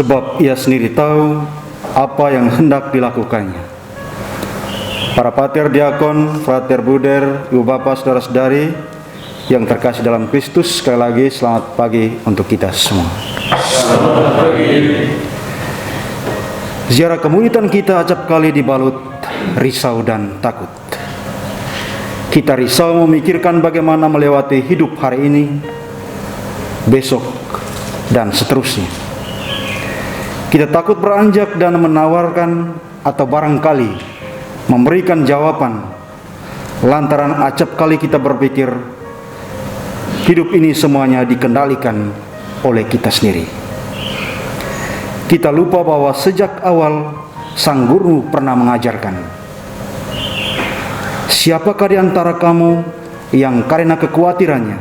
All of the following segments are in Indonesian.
sebab ia sendiri tahu apa yang hendak dilakukannya. Para pater diakon, frater bruder, ibu bapak, saudara-saudari yang terkasih dalam Kristus, sekali lagi selamat pagi untuk kita semua. Selamat pagi. Ziarah kemunitan kita acap kali dibalut risau dan takut. Kita risau memikirkan bagaimana melewati hidup hari ini, besok, dan seterusnya. Kita takut beranjak dan menawarkan atau barangkali memberikan jawaban lantaran acap kali kita berpikir hidup ini semuanya dikendalikan oleh kita sendiri. Kita lupa bahwa sejak awal sang guru pernah mengajarkan, siapakah di antara kamu yang karena kekhawatirannya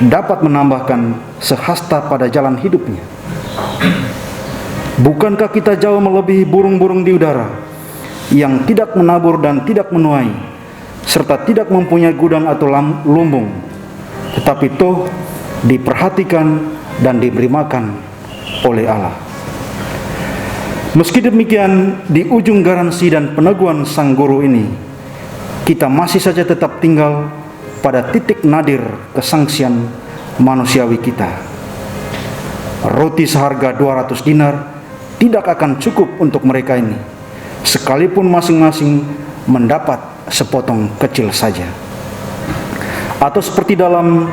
dapat menambahkan sehasta pada jalan hidupnya? Bukankah kita jauh melebihi burung-burung di udara yang tidak menabur dan tidak menuai, serta tidak mempunyai gudang atau lumbung, tetapi toh diperhatikan dan diberi makan oleh Allah. Meski demikian, di ujung garansi dan peneguhan sang guru ini, kita masih saja tetap tinggal pada titik nadir kesangsian manusiawi kita. Roti seharga 200 dinar tidak akan cukup untuk mereka ini, sekalipun masing-masing mendapat sepotong kecil saja. Atau seperti dalam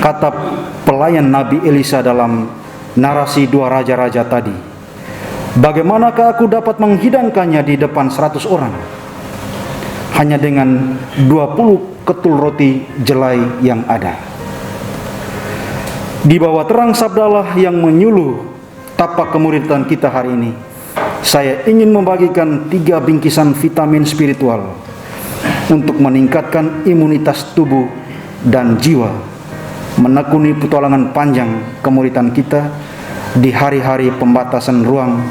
kata pelayan Nabi Elisa dalam narasi dua raja-raja tadi, bagaimanakah aku dapat menghidangkannya di depan 100 orang hanya dengan 20 ketul roti jelai yang ada? Di bawah terang sabdalah yang menyuluh tapak kemuridan kita hari ini, saya ingin membagikan 3 bingkisan vitamin spiritual untuk meningkatkan imunitas tubuh dan jiwa, menekuni petualangan panjang kemuridan kita di hari-hari pembatasan ruang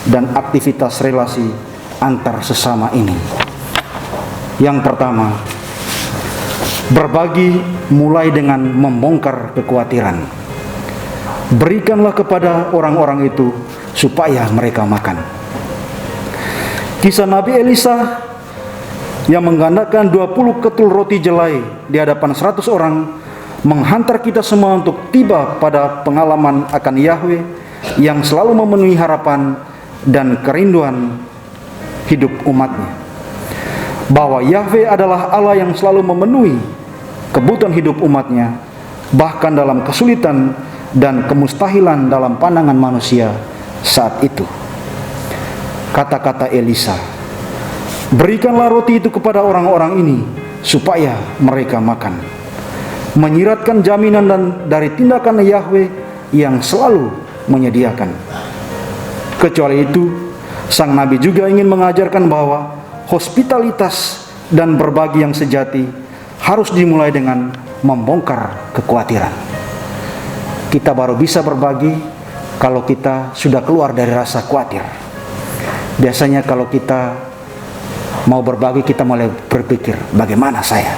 dan aktivitas relasi antar sesama ini. Yang pertama, berbagi mulai dengan membongkar kekhawatiran. Berikanlah kepada orang-orang itu supaya mereka makan. Kisah Nabi Elisa yang menggandakan 20 ketul roti jelai di hadapan 100 orang menghantar kita semua untuk tiba pada pengalaman akan Yahweh yang selalu memenuhi harapan dan kerinduan hidup umatnya. Bahwa Yahweh adalah Allah yang selalu memenuhi kebutuhan hidup umatnya, bahkan dalam kesulitan dan kemustahilan dalam pandangan manusia saat itu. Kata-kata Elisa, berikanlah roti itu kepada orang-orang ini supaya mereka makan, menyiratkan jaminan dan dari tindakan Yahweh yang selalu menyediakan. Kecuali itu, sang nabi juga ingin mengajarkan bahwa hospitalitas dan berbagi yang sejati harus dimulai dengan membongkar kekhawatiran. Kita baru bisa berbagi kalau kita sudah keluar dari rasa khawatir. Biasanya kalau kita mau berbagi, kita mulai berpikir, bagaimana saya?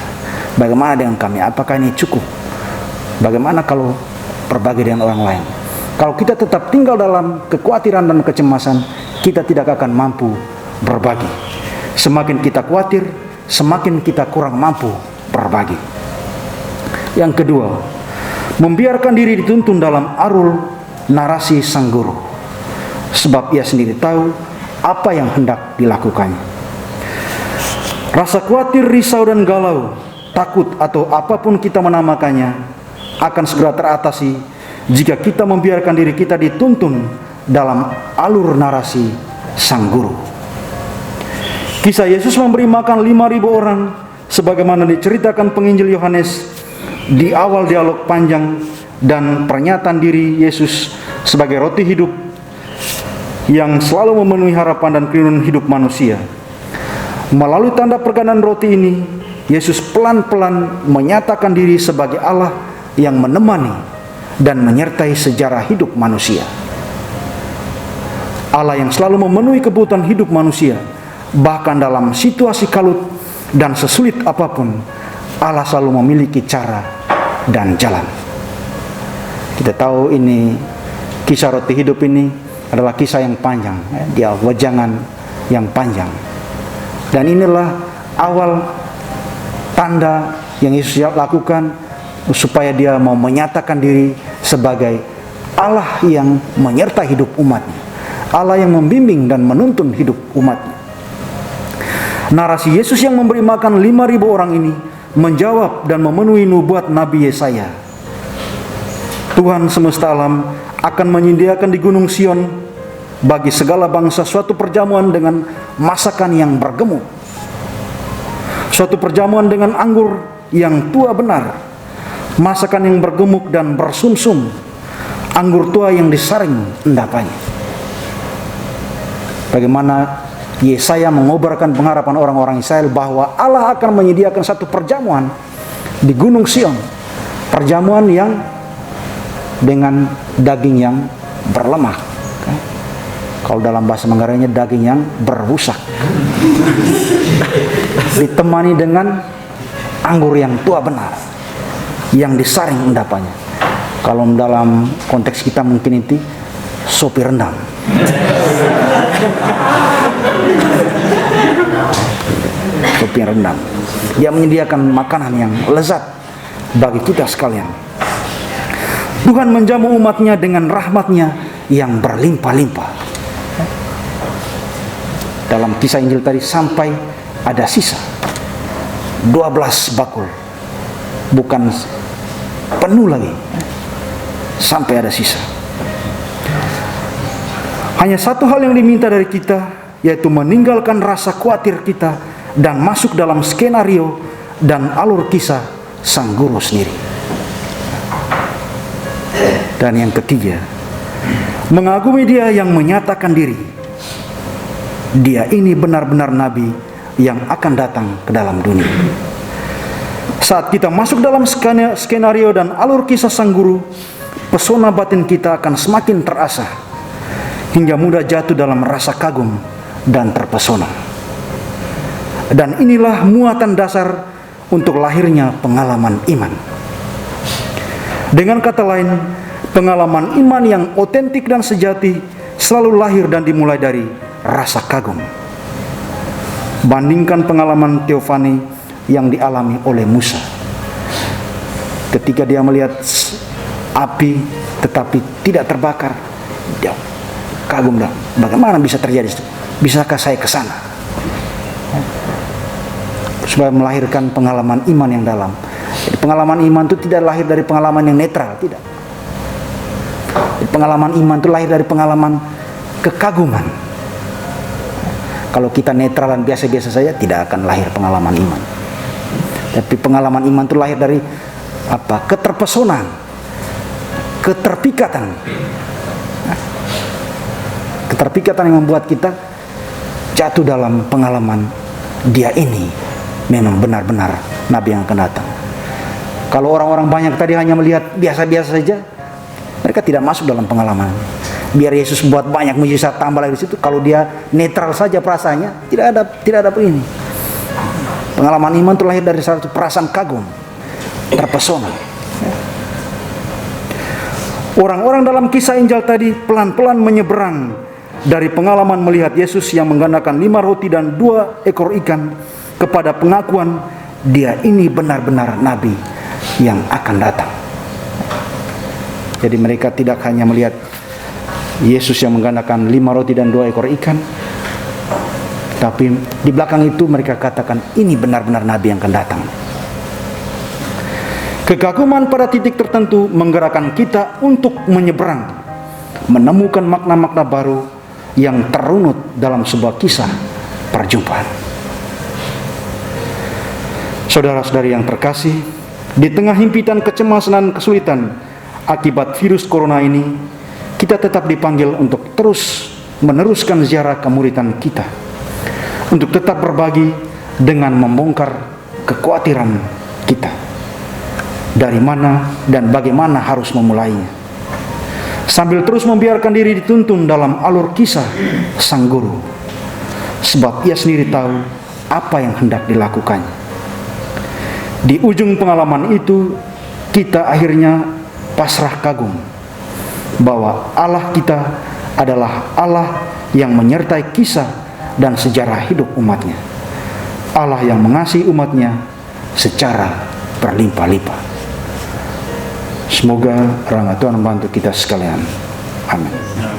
Bagaimana dengan kami? Apakah ini cukup? Bagaimana kalau berbagi dengan orang lain? Kalau kita tetap tinggal dalam kekhawatiran dan kecemasan, kita tidak akan mampu berbagi. Semakin kita khawatir, semakin kita kurang mampu berbagi. Yang kedua, membiarkan diri dituntun dalam arul narasi sang guru, sebab ia sendiri tahu apa yang hendak dilakukannya. Rasa khawatir, risau dan galau, takut atau apapun kita menamakannya akan segera teratasi jika kita membiarkan diri kita dituntun dalam alur narasi sang guru. Kisah Yesus memberi makan 5.000 orang sebagaimana diceritakan penginjil Yohanes di awal dialog panjang dan pernyataan diri Yesus sebagai roti hidup yang selalu memenuhi harapan dan kerinduan hidup manusia. Melalui tanda pergandaan roti ini, Yesus pelan-pelan menyatakan diri sebagai Allah yang menemani dan menyertai sejarah hidup manusia. Allah yang selalu memenuhi kebutuhan hidup manusia, bahkan dalam situasi kalut dan sesulit apapun, Allah selalu memiliki cara dan jalan. Kita tahu ini kisah roti hidup ini adalah kisah yang panjang, dia wejangan yang panjang. Dan inilah awal tanda yang Yesus lakukan supaya dia mau menyatakan diri sebagai Allah yang menyertai hidup umatnya, Allah yang membimbing dan menuntun hidup umatnya. Narasi Yesus yang memberi makan 5.000 orang ini menjawab dan memenuhi nubuat Nabi Yesaya. Tuhan semesta alam akan menyediakan di Gunung Sion bagi segala bangsa suatu perjamuan dengan masakan yang bergemuk, suatu perjamuan dengan anggur yang tua benar, masakan yang bergemuk dan bersumsum, anggur tua yang disaring endapannya. Bagaimana Yesaya mengobarkan pengharapan orang-orang Israel bahwa Allah akan menyediakan satu perjamuan di Gunung Sion, perjamuan yang dengan daging yang berlemak. Kalau dalam bahasa Manggarainya daging yang berbusak, ditemani dengan anggur yang tua benar, yang disaring endapannya. Kalau dalam konteks kita mungkin itu sopi rendang. Sopi rendang. Dia menyediakan makanan yang lezat bagi kita sekalian. Tuhan menjamu umatnya dengan rahmatnya yang berlimpah-limpah. Dalam kisah Injil tadi sampai ada sisa 12 bakul, bukan penuh lagi, sampai ada sisa. Hanya satu hal yang diminta dari kita, yaitu meninggalkan rasa khawatir kita dan masuk dalam skenario dan alur kisah sang guru sendiri. Dan yang ketiga, mengagumi dia yang menyatakan diri. Dia ini benar-benar nabi yang akan datang ke dalam dunia. Saat kita masuk dalam skenario dan alur kisah sang guru, pesona batin kita akan semakin terasa, hingga mudah jatuh dalam rasa kagum dan terpesona. Dan inilah muatan dasar untuk lahirnya pengalaman iman. Dengan kata lain, pengalaman iman yang otentik dan sejati selalu lahir dan dimulai dari rasa kagum. Bandingkan pengalaman teofani yang dialami oleh Musa. Ketika dia melihat api tetapi tidak terbakar, dia kagum dah. Bagaimana bisa terjadi itu? Bisakah saya ke sana? Supaya melahirkan pengalaman iman yang dalam. Jadi pengalaman iman itu tidak lahir dari pengalaman yang netral, tidak. Jadi pengalaman iman itu lahir dari pengalaman kekaguman. Kalau kita netral dan biasa-biasa saja, tidak akan lahir pengalaman iman. Tapi pengalaman iman itu lahir dari apa? Keterpesonaan, keterpikatan. Keterpikatan yang membuat kita jatuh dalam pengalaman dia ini memang benar-benar nabi yang akan datang. Kalau orang-orang banyak tadi hanya melihat biasa-biasa saja, mereka tidak masuk dalam pengalaman. Biar Yesus buat banyak mujizat tambah lagi di situ, kalau dia netral saja perasaannya, tidak ada ini. Pengalaman iman itu lahir dari satu perasaan kagum, terpesona. Orang-orang dalam kisah Injil tadi pelan-pelan menyeberang dari pengalaman melihat Yesus yang menggandakan 5 roti dan 2 ekor ikan kepada pengakuan dia ini benar-benar nabi yang akan datang. Jadi mereka tidak hanya melihat Yesus yang menggandakan 5 roti dan 2 ekor ikan, tapi di belakang itu mereka katakan ini benar-benar nabi yang akan datang. Kekaguman pada titik tertentu menggerakkan kita untuk menyeberang, menemukan makna-makna baru yang terunut dalam sebuah kisah perjumpaan. Saudara-saudari yang terkasih, di tengah himpitan kecemasan dan kesulitan akibat virus corona ini, kita tetap dipanggil untuk terus meneruskan ziarah kemuridan kita, untuk tetap berbagi dengan membongkar kekhawatiran kita, dari mana dan bagaimana harus memulainya, sambil terus membiarkan diri dituntun dalam alur kisah sang guru, sebab ia sendiri tahu apa yang hendak dilakukannya. Di ujung pengalaman itu, kita akhirnya pasrah kagum bahwa Allah kita adalah Allah yang menyertai kisah dan sejarah hidup umatnya. Allah yang mengasihi umatnya secara berlimpah-limpah. Semoga rahmat Tuhan membantu kita sekalian. Amin.